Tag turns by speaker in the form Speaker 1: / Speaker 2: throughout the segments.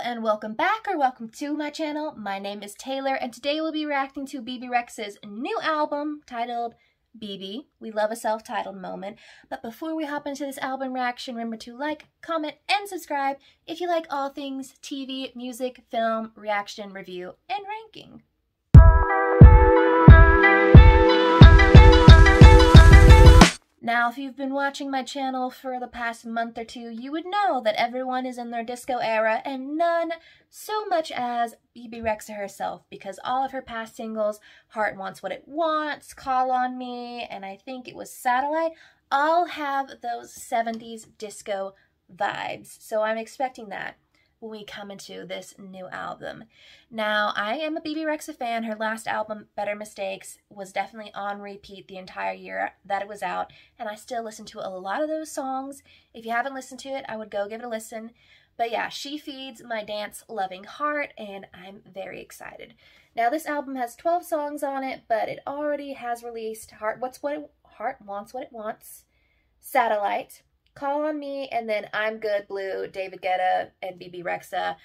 Speaker 1: and welcome back or welcome to my channel. My name is Taylor and today we'll be reacting to BeBe Rexha's new album titled BeBe. We love a self-titled moment. But before we hop into this album reaction, remember to like, comment, and subscribe if you like all things TV, music, film, reaction, review, and ranking. Now, if you've been watching my channel for the past month or two, you would know that everyone is in their disco era, and none so much as BeBe Rexha herself, because all of her past singles, Heart Wants What It Wants, Call on Me, and I think it was Satellite, all have those 70s disco vibes. So I'm expecting that when we come into this new album. Now, I am a BeBe Rexha fan. Her last album, Better Mistakes, was definitely on repeat the entire year that it was out, and I still listen to a lot of those songs. If you haven't listened to it, I would go give it a listen. But yeah, she feeds my dance-loving heart, and I'm very excited. Now, this album has 12 songs on it, but it already has released Heart Wants What It Wants, Satellite, Call on Me, and then I'm Good, Blue, David Guetta, and BeBe Rexha.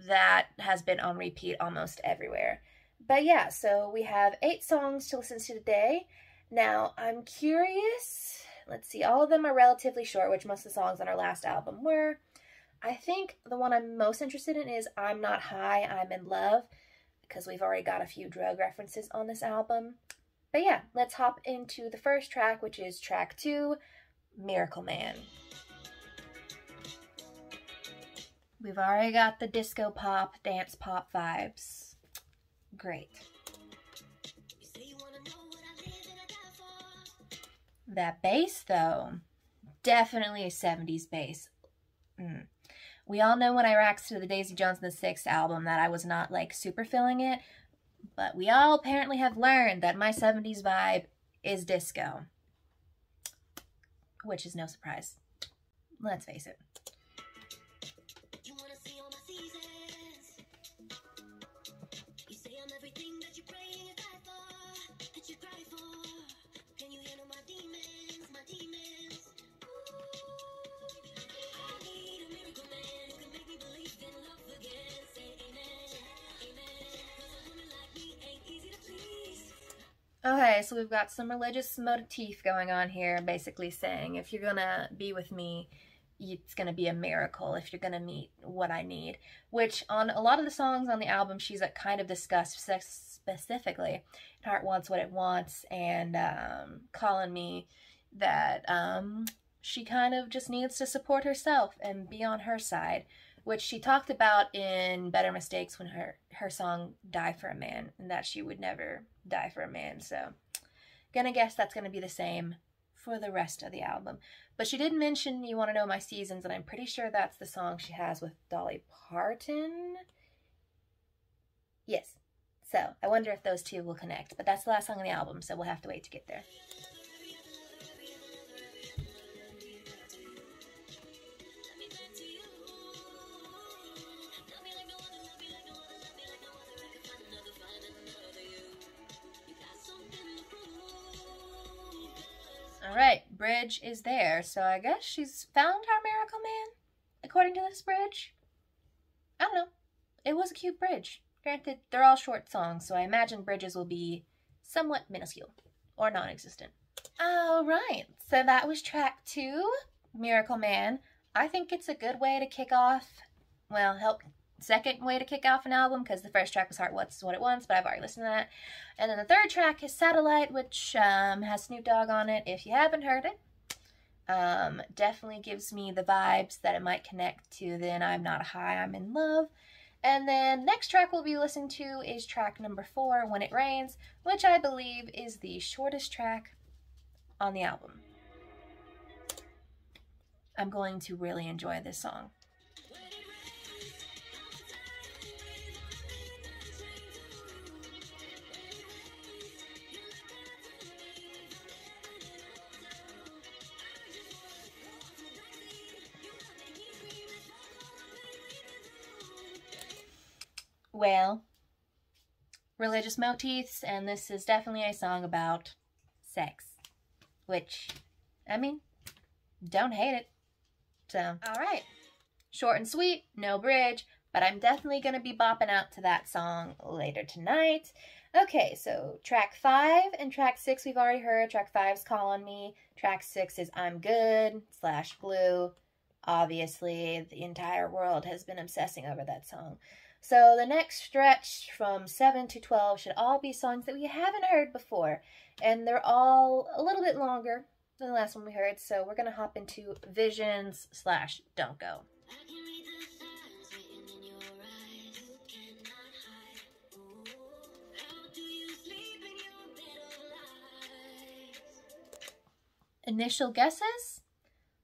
Speaker 1: That has been on repeat almost everywhere. But yeah, so we have 8 songs to listen to today. Now, I'm curious. Let's see, all of them are relatively short, which most of the songs on our last album were. I think the one I'm most interested in is I'm Not High, I'm in Love, because we've already got a few drug references on this album. But yeah, let's hop into the first track, which is track 2, Miracle Man. We've already got the disco pop, dance pop vibes. Great. That bass, though, definitely a 70s bass. We all know when I reacted to the Daisy Jones and the Six album that I was not, like, super feeling it, but we all apparently have learned that my 70s vibe is disco. Which is no surprise. Let's face it. Okay, so we've got some religious motif going on here, basically saying if you're gonna be with me, it's gonna be a miracle if you're gonna meet what I need. Which, on a lot of the songs on the album, she's kind of discussed specifically. Heart Wants What It Wants and Calling Me, that she kind of just needs to support herself and be on her side, which she talked about in Better Mistakes when her song Die for a Man, and that she would never die for a man. So gonna guess that's gonna be the same for the rest of the album. But she did mention You Want to Know My Seasons, and I'm pretty sure that's the song she has with Dolly Parton. Yes. So I wonder if those two will connect, but that's the last song on the album, so we'll have to wait to get there. Alright, bridge is there, so I guess she's found her miracle man, according to this bridge. I don't know. It was a cute bridge. Granted, they're all short songs, so I imagine bridges will be somewhat minuscule, or non-existent. Alright, so that was track 2, Miracle Man. I think it's a good way to kick off, well, second way to kick off an album, because the first track was Heart Wants What It Wants, but I've already listened to that. And then the third track is Satellite, which has Snoop Dogg on it, if you haven't heard it. Definitely gives me the vibes that it might connect to then I'm Not High, I'm in Love. And then next track we'll be listening to is track number 4, When It Rains, which I believe is the shortest track on the album. I'm going to really enjoy this song. Well, religious motifs, and this is definitely a song about sex, which, I mean, don't hate it. So, alright. Short and sweet, no bridge. but I'm definitely going to be bopping out to that song later tonight. Okay, so track 5 and track 6 we've already heard. Track 5's Call on Me. Track 6 is I'm Good / Blue. Obviously, the entire world has been obsessing over that song. So the next stretch from 7 to 12 should all be songs that we haven't heard before. And they're all a little bit longer than the last one we heard. So we're going to hop into Visions / Don't Go. Initial guesses?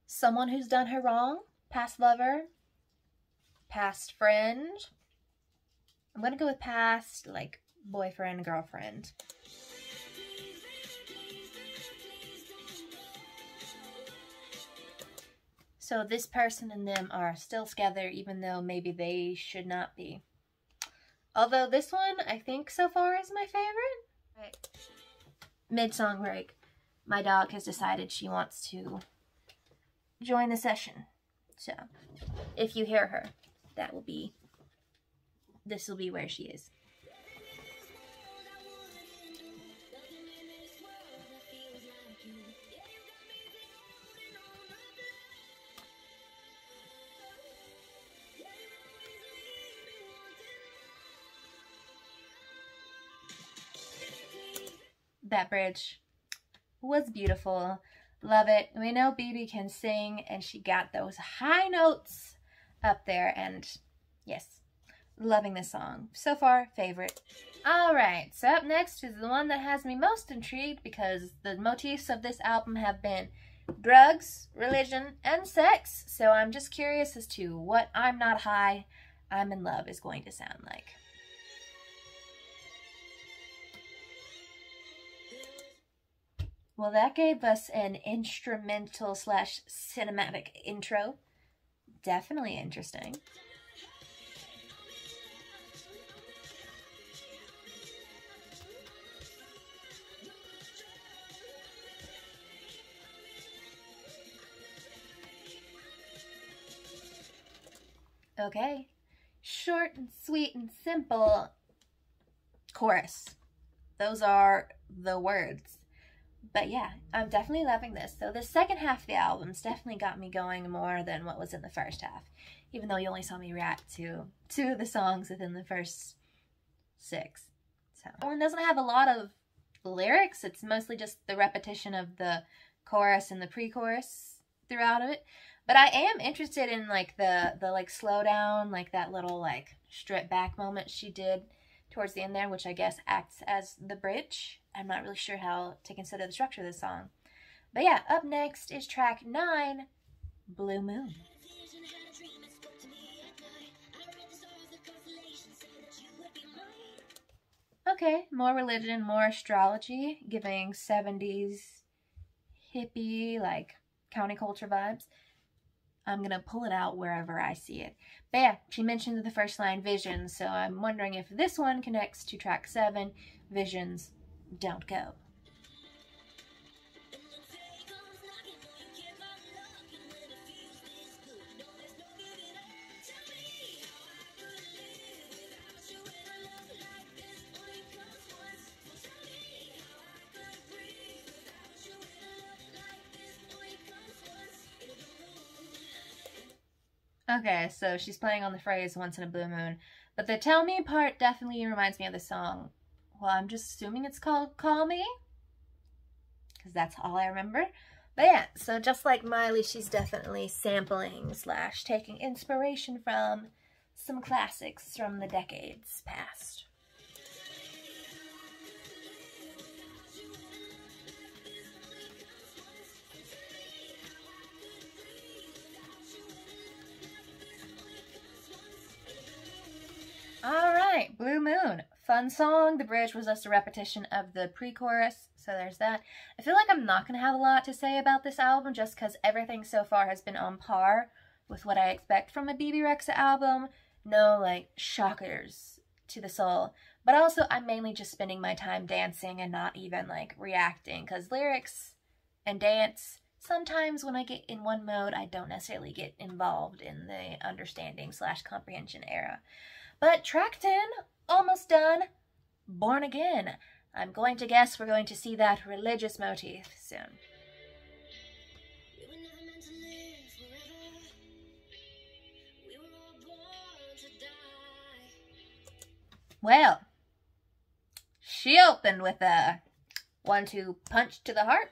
Speaker 1: Someone who's done her wrong? Past lover? Past friend? I'm gonna go with past, like, boyfriend, girlfriend. So this person and them are still together, even though maybe they should not be. Although this one, I think so far is my favorite. Right. Mid-song break. My dog has decided she wants to join the session. So, if you hear her, this will be where she is. That bridge was beautiful. Love it. We know BeBe can sing, and she got those high notes up there, and yes, loving this song. So far, favorite. Alright, so up next is the one that has me most intrigued because the motifs of this album have been drugs, religion, and sex. So I'm just curious as to what I'm Not High, I'm in Love is going to sound like. Well, that gave us an instrumental / cinematic intro. Definitely interesting. Okay. Short and sweet and simple chorus. Those are the words. But yeah, I'm definitely loving this. So the second half of the album's definitely got me going more than what was in the first half. Even though you only saw me react to 2 of the songs within the first 6. So that one doesn't have a lot of lyrics. It's mostly just the repetition of the chorus and the pre-chorus throughout it. But I am interested in like the like slow down, like that little like strip back moment she did towards the end there, which I guess acts as the bridge. I'm not really sure how to consider the structure of this song. But yeah, up next is track 9, Blue Moon. Okay, more religion, more astrology, giving 70s hippie, like counterculture vibes. I'm going to pull it out wherever I see it. But yeah, she mentioned the first line, Visions, so I'm wondering if this one connects to track 7, Visions, Don't Go. Okay, so she's playing on the phrase once in a blue moon, but the tell me part definitely reminds me of the song. Well, I'm just assuming it's called Call Me, because that's all I remember. But yeah, so just like Miley, she's definitely sampling / taking inspiration from some classics from the decades past. Alright, Blue Moon. Fun song. The bridge was just a repetition of the pre-chorus, so there's that. I feel like I'm not going to have a lot to say about this album just because everything so far has been on par with what I expect from a BeBe Rexha album. No, like, shockers to the soul. But also, I'm mainly just spending my time dancing and not even, like, reacting because lyrics and dance sometimes when I get in one mode, I don't necessarily get involved in the understanding / comprehension era. But track 10, almost done. Born Again. I'm going to guess we're going to see that religious motif soon. Well, she opened with a 1-2 punch to the heart.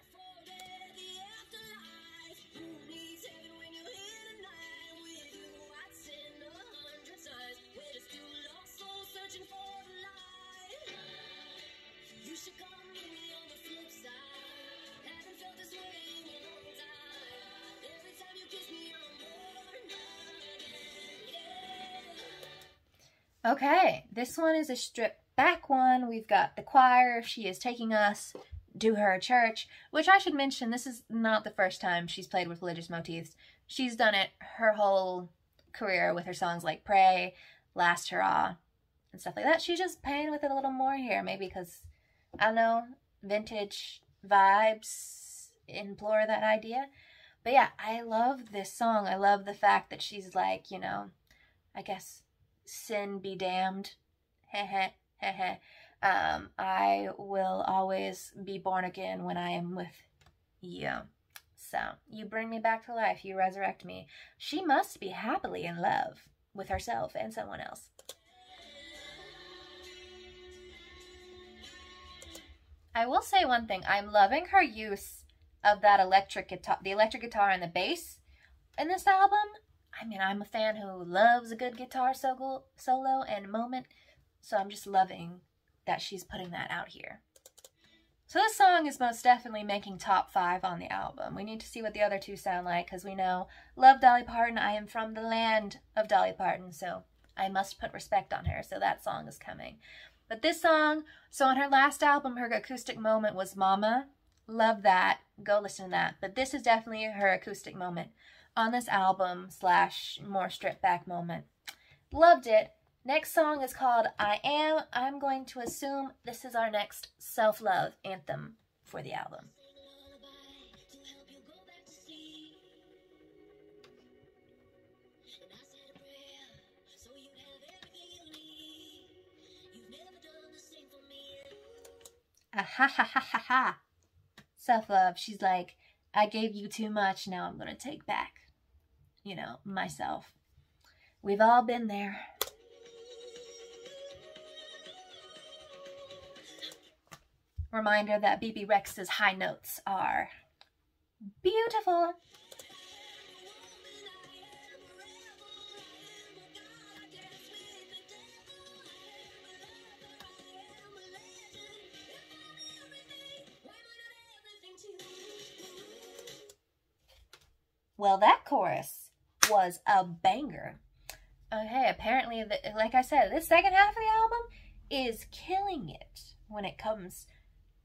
Speaker 1: Okay, this one is a stripped back one. We've got the choir. She is taking us to her church, which I should mention, this is not the first time she's played with religious motifs. She's done it her whole career with her songs like Pray, Last Hurrah, and stuff like that. She's just playing with it a little more here, maybe because, I don't know, vintage vibes implore that idea. But yeah, I love this song. I love the fact that she's like, you know, I guess, sin be damned. Heh heh heh. I will always be born again when I am with you. So, you bring me back to life. You resurrect me. She must be happily in love with herself and someone else. I will say one thing. I'm loving her use of that electric guitar, the electric guitar and the bass in this album. I mean, I'm a fan who loves a good guitar solo and moment, so I'm just loving that she's putting that out here. So this song is most definitely making top 5 on the album. We need to see what the other two sound like, because we know, love Dolly Parton, I am from the land of Dolly Parton, so I must put respect on her, so that song is coming. But this song, so on her last album, her acoustic moment was Mama. Love that. Go listen to that. But this is definitely her acoustic moment on this album / more stripped back moment. Loved it. Next song is called I Am. I'm going to assume this is our next self-love anthem for the album. Ah ha ha ha ha ha. Self-love. She's like, I gave you too much, now I'm going to take back, you know, myself. We've all been there. Reminder that BeBe Rexha's high notes are beautiful. Well, that chorus was a banger. Okay, apparently, like I said, this second half of the album is killing it when it comes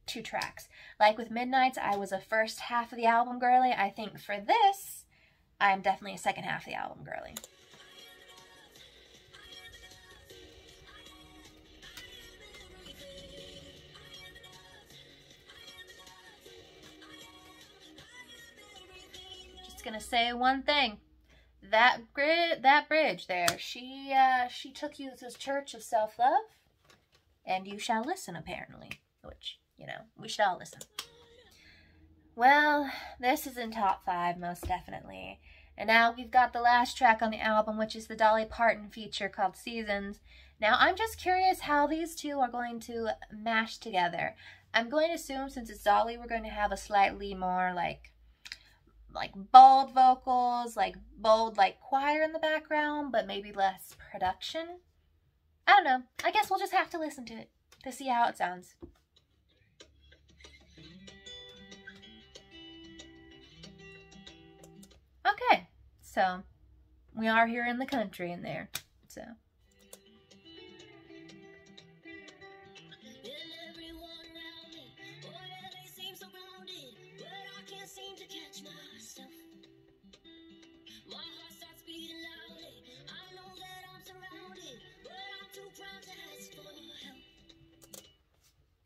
Speaker 1: to tracks. Like with Midnights, I was a first half of the album girly. I think for this, I'm definitely a second half of the album girly. Gonna say one thing, that bridge there, she took you to this church of self-love, and you shall listen, apparently, which, you know, we should all listen. Well, this is in top 5 most definitely, and now we've got the last track on the album, which is the Dolly Parton feature called Seasons. Now I'm just curious how these two are going to mash together. I'm going to assume, since it's Dolly, we're going to have a slightly more like bold vocals, like bold like choir in the background, but maybe less production. I don't know. I guess we'll just have to listen to it to see how it sounds. Okay, so we are here in the country in there, so.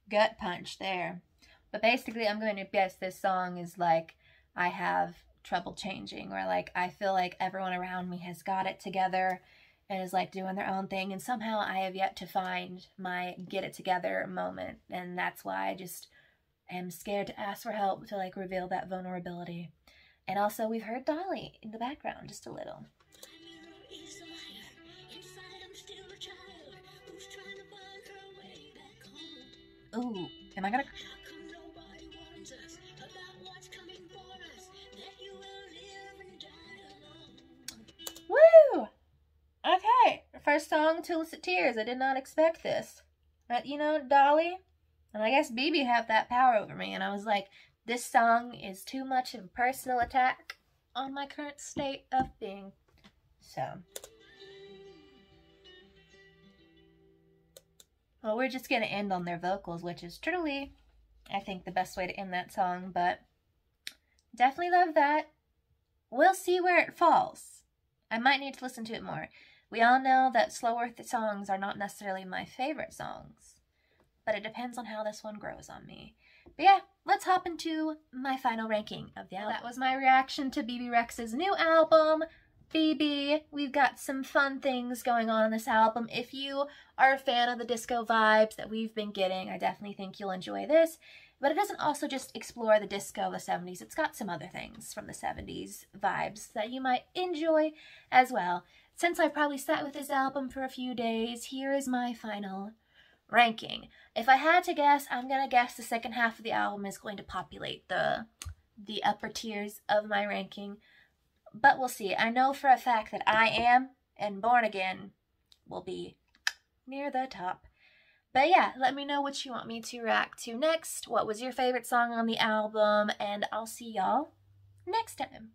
Speaker 1: Gut punch there. But basically, I'm going to guess this song is like I have trouble changing, or like I feel like everyone around me has got it together and is like doing their own thing, and somehow I have yet to find my get it together moment, and that's why I just am scared to ask for help, to like reveal that vulnerability. And also, we've heard Dolly in the background just a little. Ooh, am I gonna... Woo! Okay, first song to elicit tears. I did not expect this. But, you know, Dolly, and I guess BeBe have that power over me, and I was like, this song is too much of a personal attack on my current state of being. So. Well, we're just going to end on their vocals, which is truly, I think, the best way to end that song, but definitely love that. We'll see where it falls. I might need to listen to it more. We all know that slower songs are not necessarily my favorite songs, but it depends on how this one grows on me. But yeah, let's hop into my final ranking of the album. That was my reaction to BeBe Rexha's new album, BeBe. We've got some fun things going on this album. If you are a fan of the disco vibes that we've been getting, I definitely think you'll enjoy this. But it doesn't also just explore the disco of the 70s. It's got some other things from the 70s vibes that you might enjoy as well. Since I've probably sat with this album for a few days, here is my final ranking. If I had to guess, I'm going to guess the second half of the album is going to populate the upper tiers of my ranking. But we'll see. I know for a fact that I Am and Born Again will be near the top. But yeah, let me know what you want me to react to next. What was your favorite song on the album? And I'll see y'all next time.